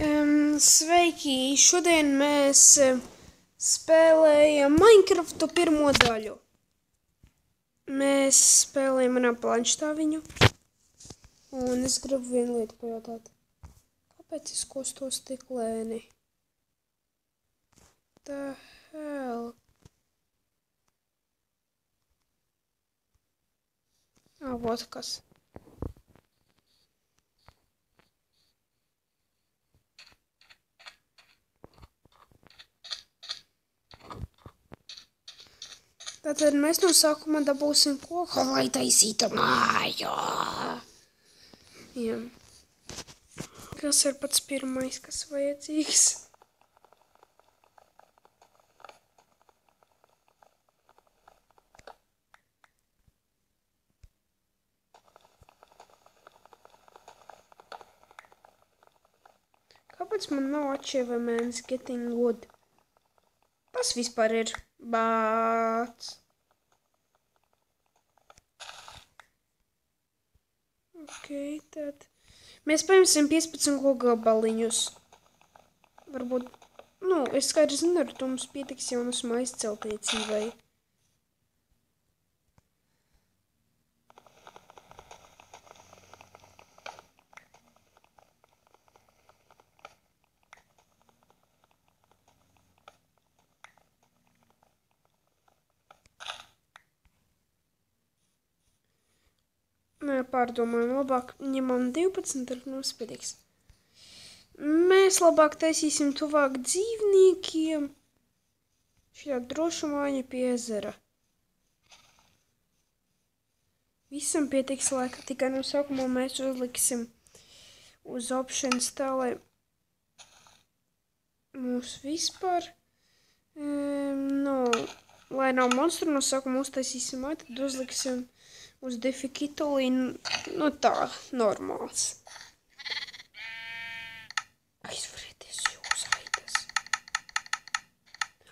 Sveiki! Šodien mēs spēlējam Minecraftu pirmo daļu. Mēs spēlējam manā planštāviņu. Un es gribu vienu lietu pajautāt. Kāpēc es kustos tik lēni? The hell? Vot kas. Tātad mēs no sākuma dabūsim koku, lai taisītu māju. Jā. Kas ir pats pirmais, kas vajadzīgs? Kāpēc man nav achievements getting wood? Tas vispār ir bāts. Ok, tad mēs paņemsim 15 gabaliņus. Varbūt, es skaidrs nevaru, to mums pietiks jaunas maisa celtniecībai. Pārdomājam, labāk ņemam 12, tad mums pietiks. Mēs labāk taisīsim tuvāk dzīvniekiem. Šajā drošu māju pie ezera. Visam pietiks laika, tikai no sākumā mēs uzliksim uz options tā, lai mums vispār, lai nav monstru, no sākumā uztaisīsim māju, tad uzliksim uz difficulty, tā, normāls. Aizvarieties jūs, aitas.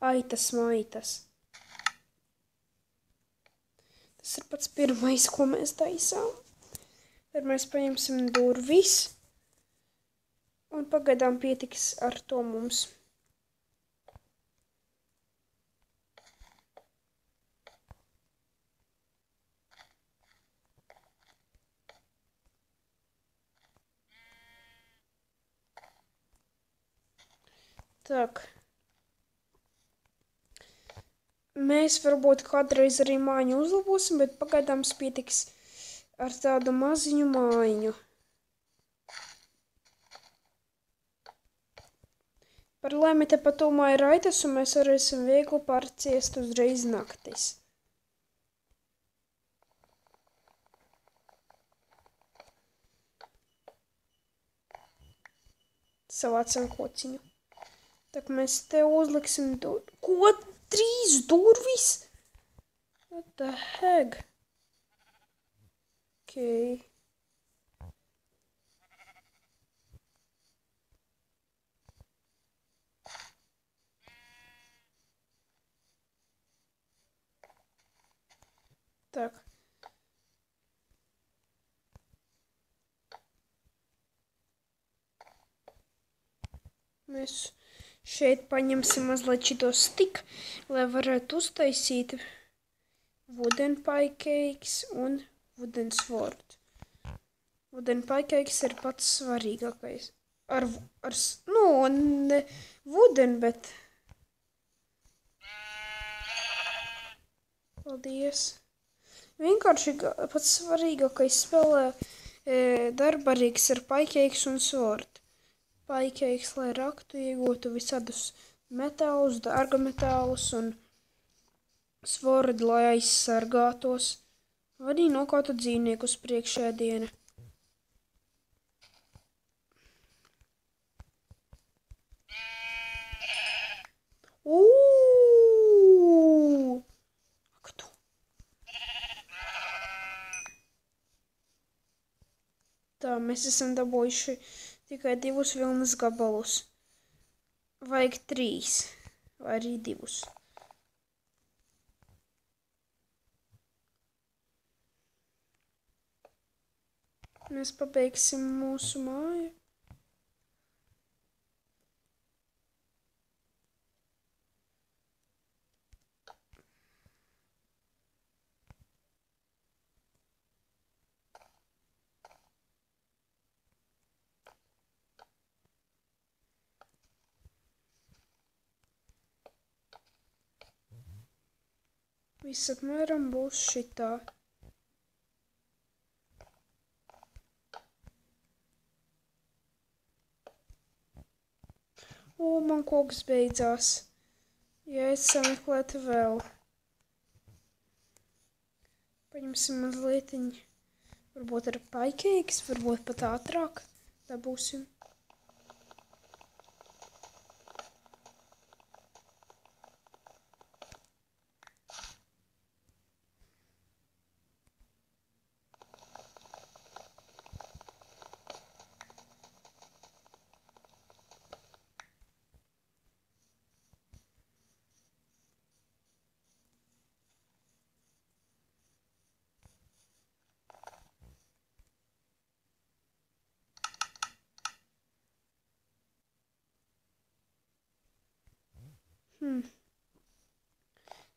Aitas, maitas. Tas ir pats pirmais, ko mēs taisām. Tad mēs paņemsim durvis. Un pagaidām pietiks ar to mums. Tak. Mēs varbūt kādreiz arī māju uzlabosim, bet pagaidām pietiks ar tādu maziņu mājiņu. Par laimi te patumā ir aitas, un mēs varēsim viegli pārciest uzreiz naktis. Savācam kociņu. Tak mēs te uzliksim Ko? 3 durvis? What the heck? Ok. Tak. Mēs šeit paņemsim mazliet šito stiku, lai varētu uztaisīt wooden pancakes un wooden sword. Wooden pancakes ir pats svarīgākais. Ne wooden, bet... Paldies. Vienkārši pats svarīgākais spēlē darbarīgs ir pancakes un sword. Pancakes, lai raktu, iegūtu visādus metālus, dārga metālus un sword, lai aizsargātos. Arī nokautu dzīvniekus priekšēdiena. Ak tu. Tā, mēs esam dabūjuši tikai 2 vilnas gabalus. Vajag 3, vai arī 2. Mēs pabeigsim mūsu māju. Viss apmēram būs šitā. Man koks beidzās. Jāiet sameklēt vēl. Paņemsim mazlietiņ. Varbūt ar paikeiks, varbūt pat ātrāk dabūsim.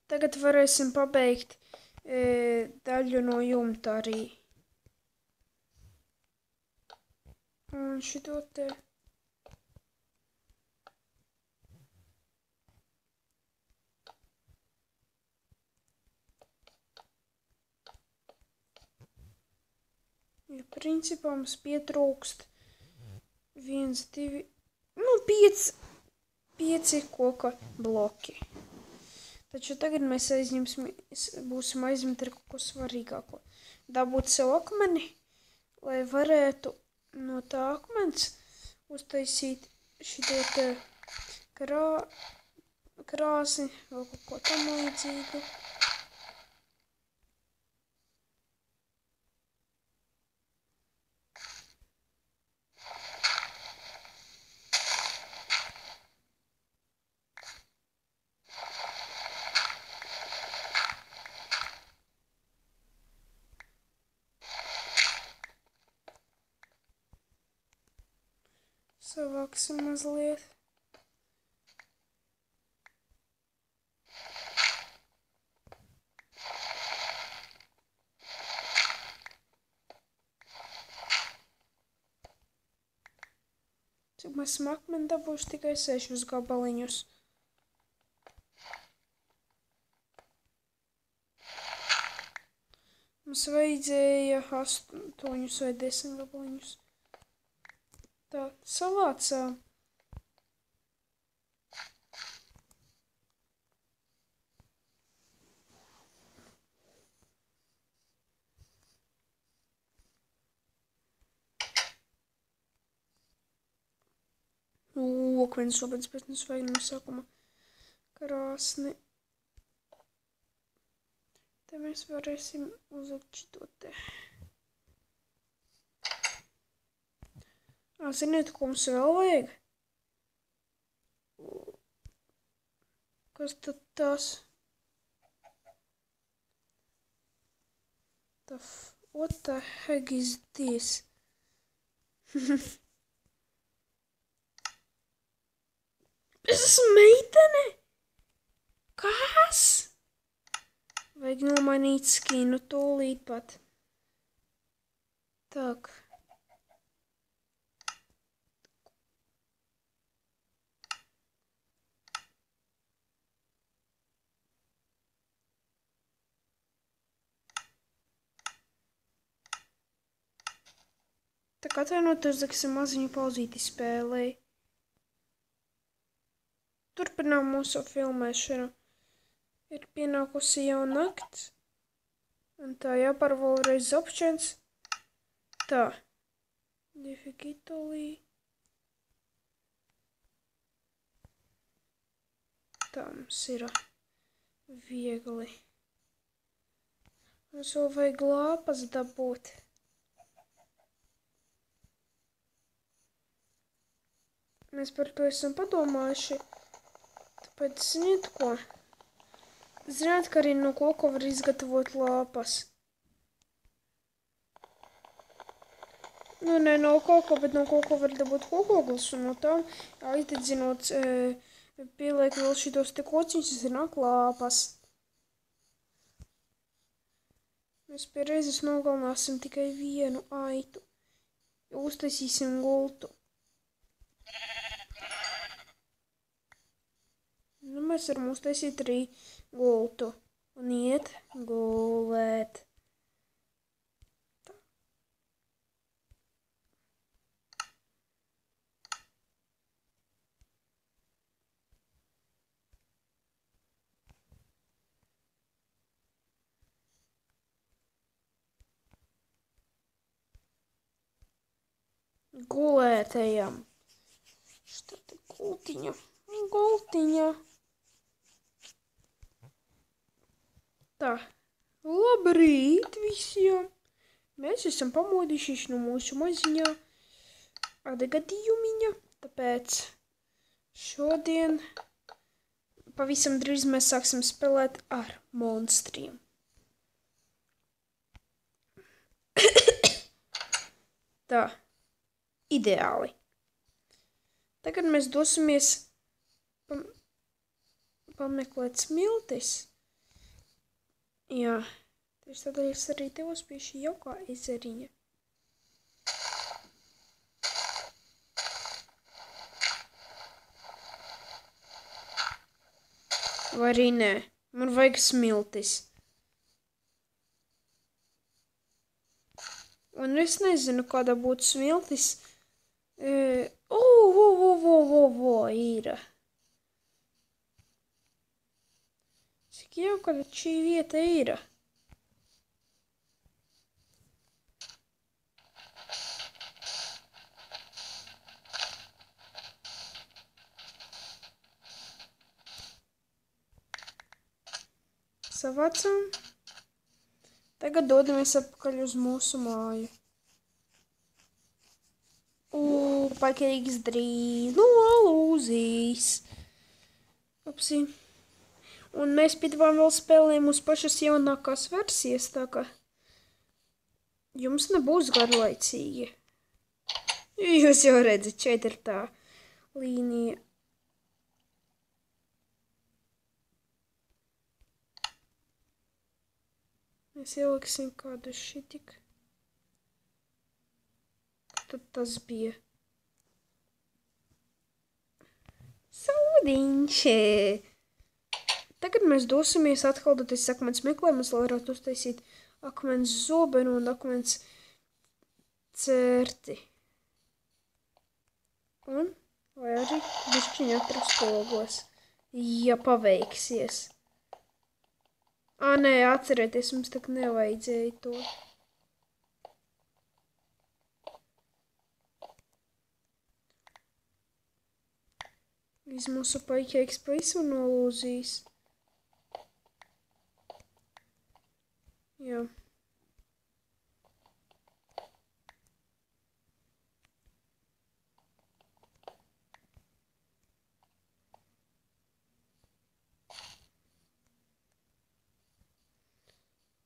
Tagad varēsim pabeigt daļu no jumta arī. Un šito te. Ja principā mums pietrūkst 1, 2, 5 koka bloki. Taču tagad mēs būsim aizņemti ar kaut ko svarīgāko. Dabūt sev akmeni, lai varētu no tā akmens uztaisīt šito te krāsi vai kaut ko tam līdzīgu. Savāksim mazliet. Cik mēs akmeni dabūšu tikai 6 gabaliņus. Mums vajadzēja 8 vai 10 gabaliņus. Tā, savācām. Viens šobrīd, bet mums vajag no sākuma krāsni. Te mēs varēsim uzlikt šito te. Ziniet, ko mums vēl vajag? Kas tad tas? What the heck is this? Es esmu meitene? Kas? Vajag nomainīt skinu tūlīt pat. Tak. Tā kā atvainoties, daksim maziņu pauzīti spēlēji. Turpinām mūsu filmēšanu. Ir pienākusi jau nakts. Un tā jāpār vēlreiz options. Tā. Difficulty. Tā mums ir viegli. Mums vēl vajag lāpas dabūt. Mēs par to esam padomājuši. Tāpēc ziniet ko? Zināt, ka arī no koka var izgatavot lāpas. Nu, ne no koka, bet no koka var dabūt kokoglis. Un no tām aizdedzinot, pieliek vēl šitos te kociņus, zināk lāpas. Mēs pie reizes nogalināsim tikai vienu aitu. Uztaisīsim gultu. Nu, mēs varam uztaisīt arī gultu. un iet gulēt. Gulētējam. Šta te gultiņa? Gultiņa. Tā. Labrīt visiem. Mēs esam pamodījušies no mūsu maziņā atgadījumiņa. Tāpēc šodien pavisam drīz mēs sāksim spēlēt ar monstriem. Tā. Ideāli. Tagad mēs dosimies pameklēt smiltis. Jā, tieši tādēļ es arī devos pie šī jaukā ezeriņa. Vai arī nē, man vajag smiltis. Un es nezinu, kādā būtu smiltis. Ir. Cik jauka šī vieta ir. Savācam. Tagad dodamies atpakaļ uz mūsu māju. Patīks drīz no lūzīs. Upsi. Un mēs piedāvājam vēl spēlēm uz pašas jaunākās versijas, tā ka jums nebūs garlaicīgi. Jūs jau redzat, šeit ir tā līnija. Mēs ieliksim kādu šitik. Tad tas bija. Saudiņš. Tagad mēs dosimies atkal doties akmens meklējumus, lai varētu uztaisīt akmens zobenu un akmens certi. Un vai arī bišķiņ atrast ogles, ja paveiksies. Nē, atcerieties, mums tak nevajadzēja to. Viss mūsu paikēks pavisam nolūzīs. Jā.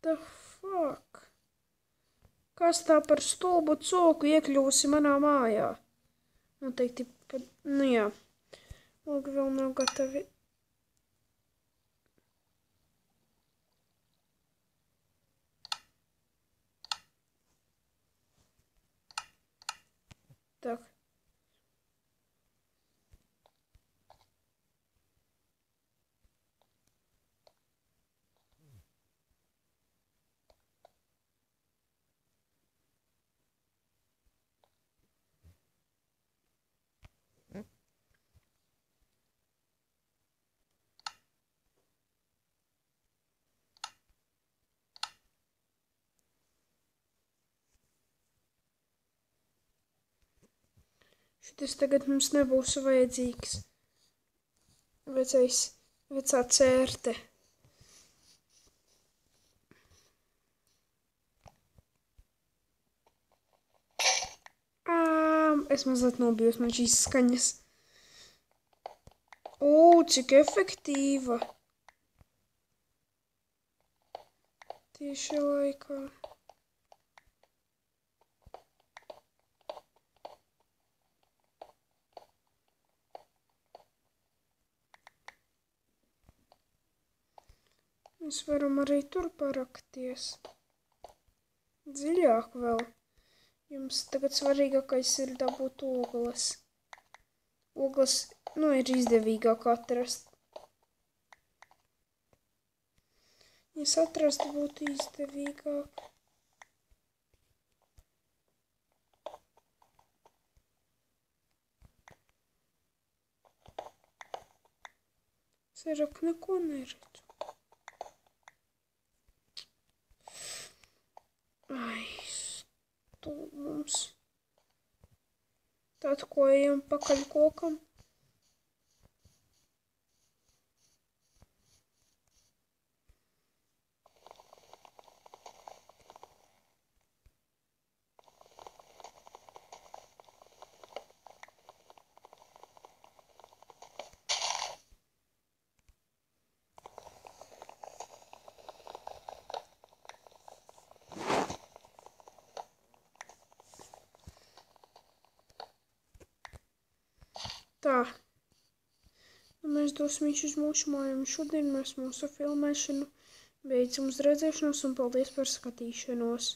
The fuck? Kas tā par stulbu cūku iekļūsi manā mājā? Noteikti pat, nu jā. Logi vēl nav gatavi. Так. Šitas tagad mums nebūs vajadzīgs. Vecā cērte. Es mazliet nobijos man šīs skaņas. Cik efektīva. Tieši laikā. Mēs varam arī tur parakties. Dziļāk vēl. Jums tagad svarīgākais ir dabūt ogles. Ogles, ir izdevīgāk atrast. Es atrastu būtu izdevīgāk. Ceru, ka neko neredzu. Ai, stūmums. Tad, ko ejam pakaļ kokam. Tā, nu mēs dosimies uz mūsu mājām. Šodien mēs mūsu filmēšanu beidzam uz redzēšanos un paldies par skatīšanos.